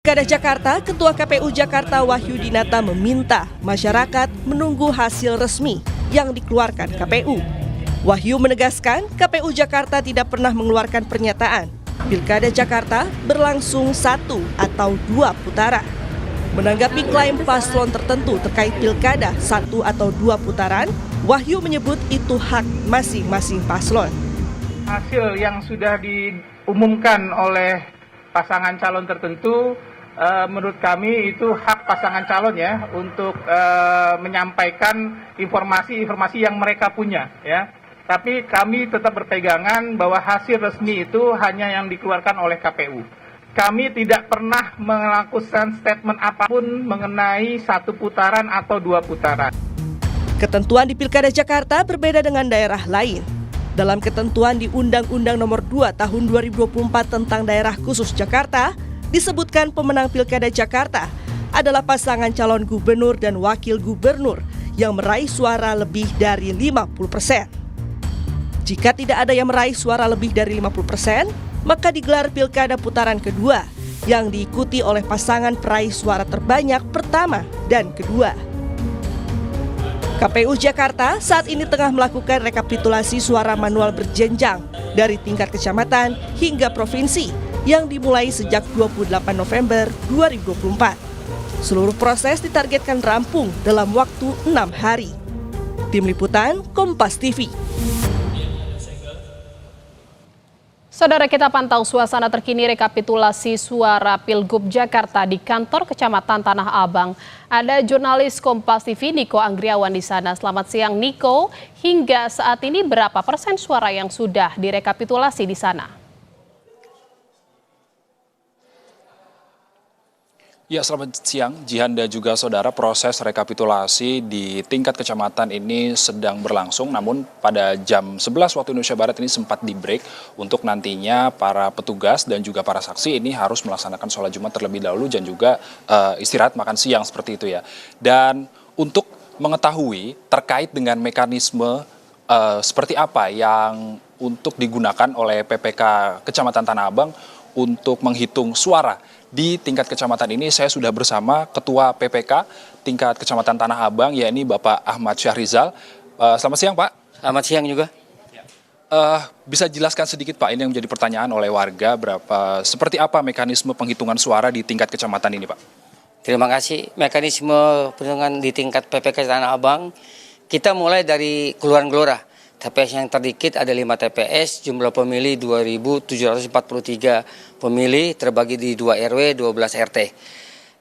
Pilkada Jakarta, Ketua KPU Jakarta Wahyu Dinata meminta masyarakat menunggu hasil resmi yang dikeluarkan KPU. Wahyu menegaskan KPU Jakarta tidak pernah mengeluarkan pernyataan Pilkada Jakarta berlangsung 1 atau 2 putaran. Menanggapi klaim paslon tertentu terkait Pilkada 1 atau 2 putaran, Wahyu menyebut itu hak masing-masing paslon. Hasil yang sudah diumumkan oleh pasangan calon tertentu, menurut kami itu hak pasangan calon ya untuk menyampaikan informasi yang mereka punya ya. Tapi kami tetap berpegangan bahwa hasil resmi itu hanya yang dikeluarkan oleh KPU. Kami tidak pernah melakukan statement apapun mengenai 1 putaran atau 2 putaran. Ketentuan di Pilkada Jakarta berbeda dengan daerah lain. Dalam ketentuan di Undang-Undang Nomor 2 Tahun 2024 tentang Daerah Khusus Jakarta, disebutkan pemenang Pilkada Jakarta adalah pasangan calon gubernur dan wakil gubernur yang meraih suara lebih dari 50%. Jika tidak ada yang meraih suara lebih dari 50%, maka digelar Pilkada putaran kedua yang diikuti oleh pasangan peraih suara terbanyak pertama dan kedua. KPU Jakarta saat ini tengah melakukan rekapitulasi suara manual berjenjang dari tingkat kecamatan hingga provinsi yang dimulai sejak 28 November 2024. Seluruh proses ditargetkan rampung dalam waktu 6 hari. Tim Liputan, Kompas TV. Saudara, kita pantau suasana terkini rekapitulasi suara Pilgub Jakarta di kantor Kecamatan Tanah Abang. Ada jurnalis Kompas TV Niko Anggriawan di sana. Selamat siang Niko, hingga saat ini berapa persen suara yang sudah direkapitulasi di sana? Ya, selamat siang Jihan dan juga saudara. Proses rekapitulasi di tingkat kecamatan ini sedang berlangsung, namun pada jam 11 waktu Indonesia Barat ini sempat di-break untuk nantinya para petugas dan juga para saksi ini harus melaksanakan sholat Jumat terlebih dahulu dan juga istirahat makan siang seperti itu ya. Dan untuk mengetahui terkait dengan mekanisme seperti apa yang untuk digunakan oleh PPK Kecamatan Tanah Abang untuk menghitung suara di tingkat kecamatan ini, saya sudah bersama Ketua PPK tingkat Kecamatan Tanah Abang, yakni Bapak Ahmad Syahrizal. Selamat siang Pak. Selamat siang juga. Bisa jelaskan sedikit Pak, ini yang menjadi pertanyaan oleh warga, seperti apa mekanisme penghitungan suara di tingkat kecamatan ini Pak? Terima kasih. Mekanisme penghitungan di tingkat PPK Tanah Abang, kita mulai dari Kelurahan Gelora. TPS yang terdikit ada 5 TPS, jumlah pemilih 2.743 pemilih terbagi di 2 RW, 12 RT.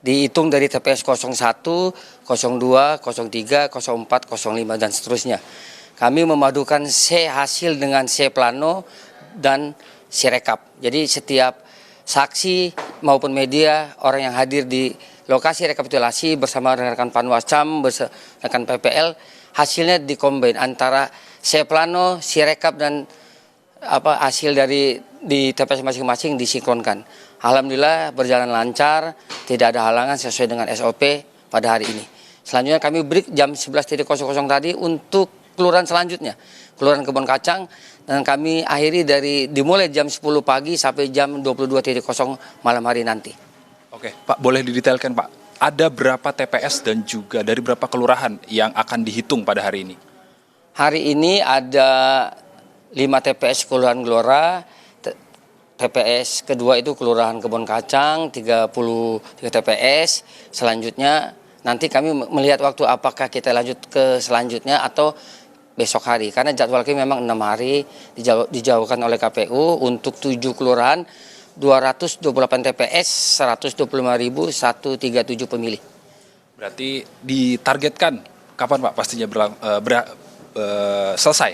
Dihitung dari TPS 01, 02, 03, 04, 05 dan seterusnya. Kami memadukan C hasil dengan C plano dan C rekap. Jadi setiap saksi maupun media, orang yang hadir di lokasi rekapitulasi bersama rekan Panwascam, bersama rekan PPL, hasilnya dikombin antara C plano, C rekap dan hasil dari di TPS masing-masing disinkronkan. Alhamdulillah berjalan lancar, tidak ada halangan sesuai dengan SOP pada hari ini. Selanjutnya kami break jam 11.00 tadi untuk kelurahan selanjutnya, Kelurahan Kebon Kacang, dan kami akhiri dimulai jam 10 pagi sampai jam 22.00 malam hari nanti. Oke, Pak, boleh didetailkan Pak, ada berapa TPS dan juga dari berapa kelurahan yang akan dihitung pada hari ini? Hari ini ada 5 TPS Kelurahan Gelora, TPS kedua itu Kelurahan Kebon Kacang, 33 TPS. Selanjutnya nanti kami melihat waktu apakah kita lanjut ke selanjutnya atau besok hari. Karena jadwal kami memang 6 hari dijauhkan oleh KPU untuk 7 kelurahan, 228 TPS, 125.137 pemilih. Berarti ditargetkan kapan Pak pastinya selesai?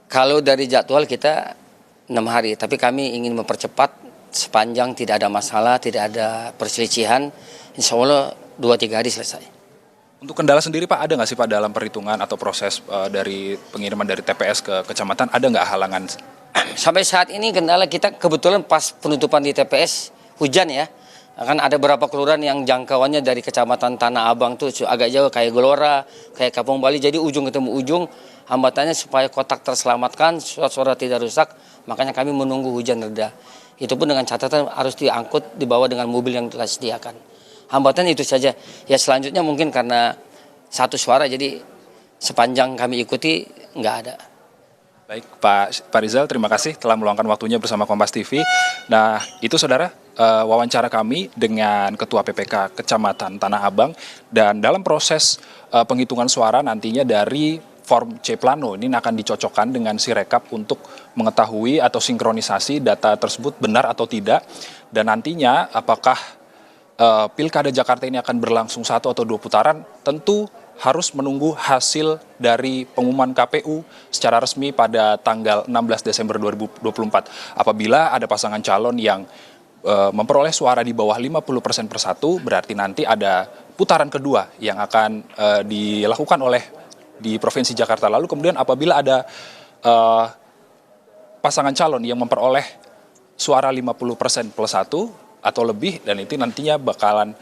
Kalau dari jadwal kita 6 hari, tapi kami ingin mempercepat sepanjang tidak ada masalah, tidak ada perselisihan, insya Allah 2-3 hari selesai. Untuk kendala sendiri Pak, ada nggak sih Pak dalam perhitungan atau proses dari pengiriman dari TPS ke kecamatan, ada nggak halangan? Sampai saat ini kendala kita kebetulan pas penutupan di TPS hujan ya. Kan ada beberapa kelurahan yang jangkauannya dari Kecamatan Tanah Abang tuh agak jauh, kayak Gelora, kayak Kampung Bali. Jadi ujung ketemu ujung, hambatannya supaya kotak terselamatkan, surat suara tidak rusak, makanya kami menunggu hujan reda. Itu pun dengan catatan harus diangkut, dibawa dengan mobil yang telah disediakan. Hambatan itu saja. Ya selanjutnya mungkin karena satu suara, jadi sepanjang kami ikuti nggak ada. Baik, Pak Rizal, terima kasih telah meluangkan waktunya bersama Kompas TV. Nah, itu saudara wawancara kami dengan Ketua PPK Kecamatan Tanah Abang, dan dalam proses penghitungan suara nantinya dari form C Plano ini akan dicocokkan dengan Sirekap untuk mengetahui atau sinkronisasi data tersebut benar atau tidak, dan nantinya apakah Pilkada Jakarta ini akan berlangsung 1 atau 2 putaran, tentu harus menunggu hasil dari pengumuman KPU secara resmi pada tanggal 16 Desember 2024. Apabila ada pasangan calon yang memperoleh suara di bawah 50% persatu, berarti nanti ada putaran kedua yang akan dilakukan oleh di Provinsi Jakarta. Lalu kemudian apabila ada pasangan calon yang memperoleh suara 50% plus 1 atau lebih, dan itu nantinya bakalan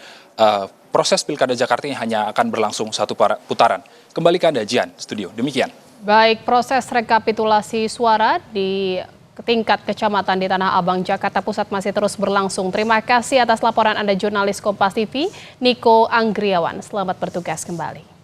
proses Pilkada Jakarta ini hanya akan berlangsung 1 putaran. Kembali ke Anda, Jian, studio. Demikian. Baik, proses rekapitulasi suara di tingkat kecamatan di Tanah Abang, Jakarta Pusat masih terus berlangsung. Terima kasih atas laporan Anda, jurnalis Kompas TV, Niko Anggriawan. Selamat bertugas kembali.